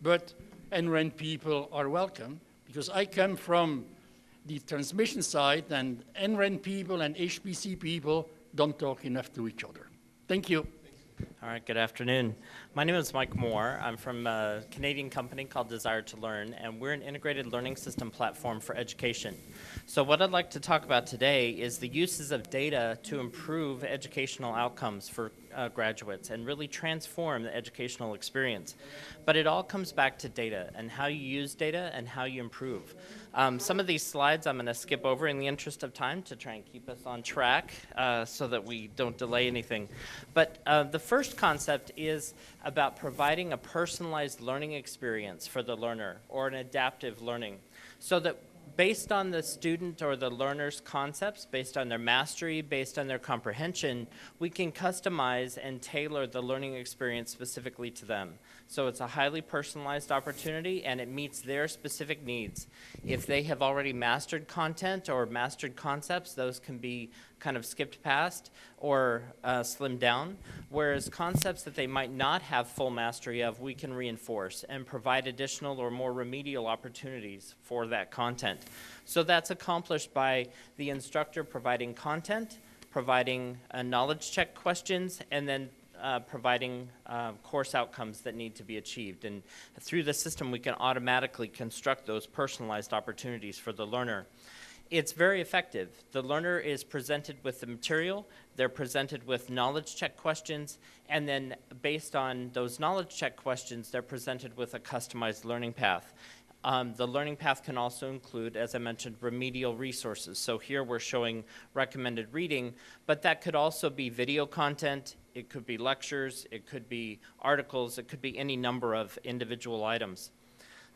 but NREN people are welcome, because I come from the transmission side, and NREN people and HPC people don't talk enough to each other. Thank you. All right, good afternoon. My name is Mike Moore. I'm from a Canadian company called Desire to Learn, and we're an integrated learning system platform for education. So what I'd like to talk about today is the uses of data to improve educational outcomes for graduates and really transform the educational experience. But it all comes back to data and how you use data and how you improve. Some of these slides I'm going to skip over in the interest of time to try and keep us on track so that we don't delay anything. But the first concept is about providing a personalized learning experience for the learner, or an adaptive learning, so that based on the student or the learner's concepts, based on their mastery, based on their comprehension, we can customize and tailor the learning experience specifically to them. So it's a highly personalized opportunity, and it meets their specific needs. If they have already mastered content or mastered concepts, those can be kind of skipped past or slimmed down, whereas concepts that they might not have full mastery of, we can reinforce and provide additional or more remedial opportunities for that content. So that's accomplished by the instructor providing content, providing knowledge check questions, and then providing course outcomes that need to be achieved. And through the system, we can automatically construct those personalized opportunities for the learner. It's very effective. The learner is presented with the material, they're presented with knowledge check questions, and then based on those knowledge check questions, they're presented with a customized learning path. The learning path can also include, as I mentioned, remedial resources. So here we're showing recommended reading, but that could also be video content, it could be lectures, it could be articles, it could be any number of individual items.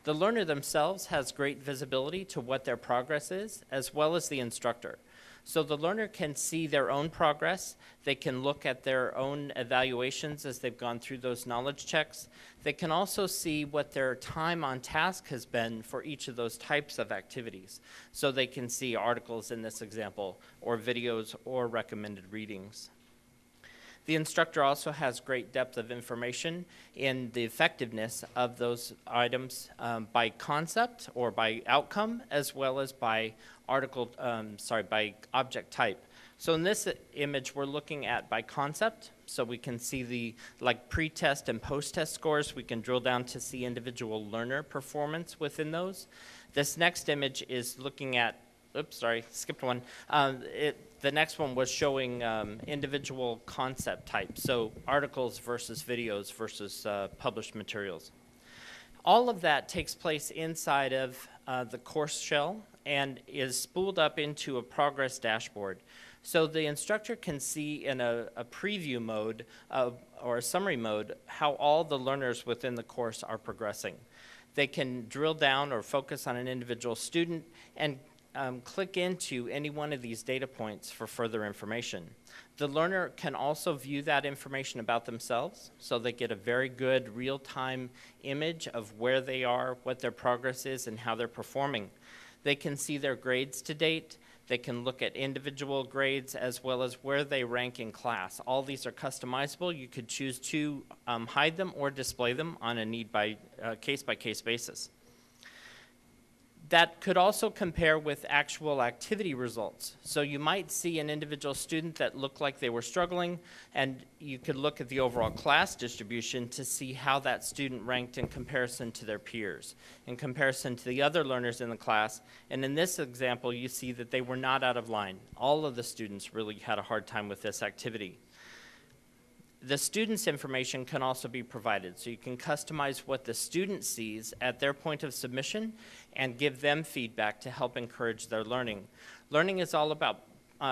The learner themselves has great visibility to what their progress is, as well as the instructor. So the learner can see their own progress. They can look at their own evaluations as they've gone through those knowledge checks. They can also see what their time on task has been for each of those types of activities. So they can see articles in this example, or videos, or recommended readings. The instructor also has great depth of information in the effectiveness of those items by concept or by outcome, as well as by by object type. So in this image, we're looking at by concept. So we can see the pre-test and post-test scores. We can drill down to see individual learner performance within those. This next image is looking at, oops, sorry, skipped one. The next one was showing individual concept types, so articles versus videos versus published materials. All of that takes place inside of the course shell and is spooled up into a progress dashboard. So the instructor can see in a preview mode or a summary mode how all the learners within the course are progressing. They can drill down or focus on an individual student and click into any one of these data points for further information. The learner can also view that information about themselves, so they get a very good real-time image of where they are, what their progress is, and how they're performing. They can see their grades to date. They can look at individual grades as well as where they rank in class. All these are customizable. You could choose to hide them or display them on a case-by-case basis. That could also compare with actual activity results. So you might see an individual student that looked like they were struggling, and you could look at the overall class distribution to see how that student ranked in comparison to their peers, in comparison to the other learners in the class. And in this example, you see that they were not out of line. All of the students really had a hard time with this activity. The student's information can also be provided, so you can customize what the student sees at their point of submission and give them feedback to help encourage their learning. Learning is all about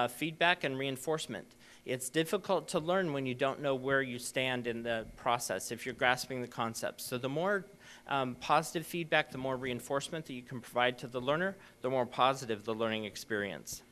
feedback and reinforcement. It's difficult to learn when you don't know where you stand in the process, if you're grasping the concepts. So the more positive feedback, the more reinforcement that you can provide to the learner, the more positive the learning experience.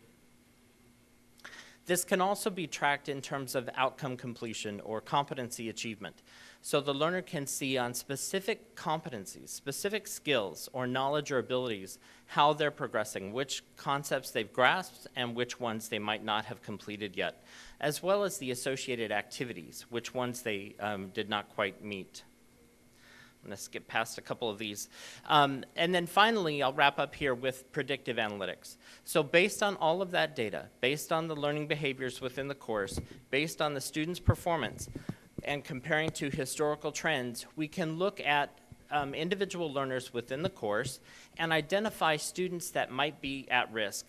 This can also be tracked in terms of outcome completion or competency achievement. So the learner can see on specific competencies, specific skills or knowledge or abilities, how they're progressing, which concepts they've grasped and which ones they might not have completed yet, as well as the associated activities, which ones they did not quite meet. I'm going to skip past a couple of these. And then finally, I'll wrap up here with predictive analytics. So based on all of that data, based on the learning behaviors within the course, based on the student's performance, and comparing to historical trends, we can look at individual learners within the course and identify students that might be at risk.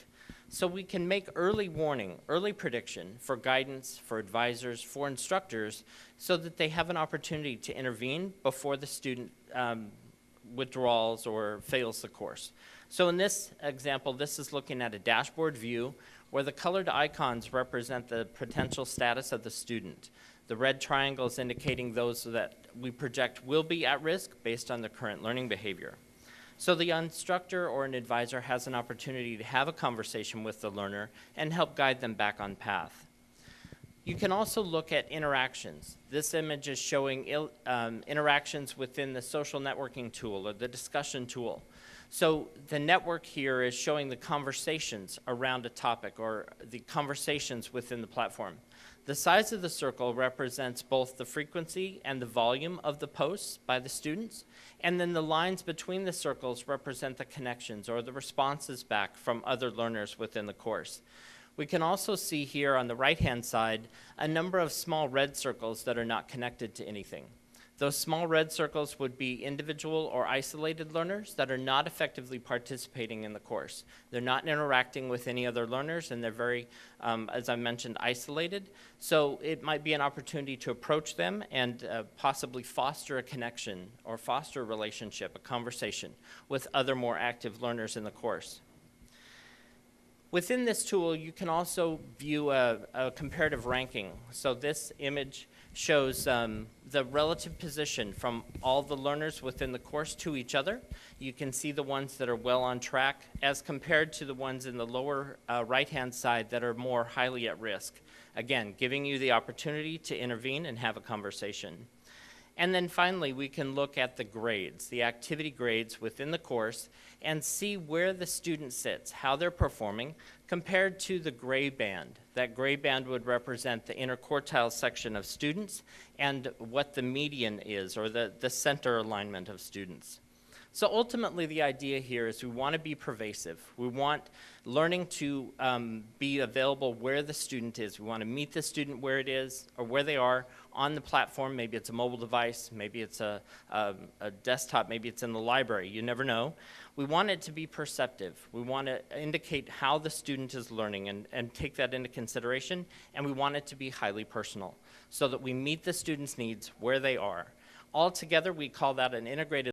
So we can make early warning, early prediction for guidance, for advisors, for instructors, so that they have an opportunity to intervene before the student withdrawals or fails the course. So in this example, this is looking at a dashboard view where the colored icons represent the potential status of the student. The red triangles indicating those that we project will be at risk based on the current learning behavior. So the instructor or an advisor has an opportunity to have a conversation with the learner and help guide them back on path. You can also look at interactions. This image is showing interactions within the social networking tool or the discussion tool. So the network here is showing the conversations around a topic or the conversations within the platform. The size of the circle represents both the frequency and the volume of the posts by the students, and then the lines between the circles represent the connections or the responses back from other learners within the course. We can also see here on the right-hand side a number of small red circles that are not connected to anything. Those small red circles would be individual or isolated learners that are not effectively participating in the course. They're not interacting with any other learners, and they're very, as I mentioned, isolated. So it might be an opportunity to approach them and possibly foster a connection or foster a relationship, a conversation with other more active learners in the course. Within this tool, you can also view a comparative ranking. So this image shows the relative position from all the learners within the course to each other. You can see the ones that are well on track as compared to the ones in the lower right-hand side that are more highly at risk. Again, giving you the opportunity to intervene and have a conversation. And then finally, we can look at the grades, the activity grades within the course, and see where the student sits, how they're performing, compared to the gray band. That gray band would represent the interquartile section of students and what the median is, or the center alignment of students. So ultimately, the idea here is we want to be pervasive. We want learning to be available where the student is. We want to meet the student where it is or where they are on the platform. Maybe it's a mobile device, maybe it's a desktop, maybe it's in the library. You never know. We want it to be perceptive. We want to indicate how the student is learning and take that into consideration, and we want it to be highly personal so that we meet the student's needs where they are. Altogether, we call that an integrated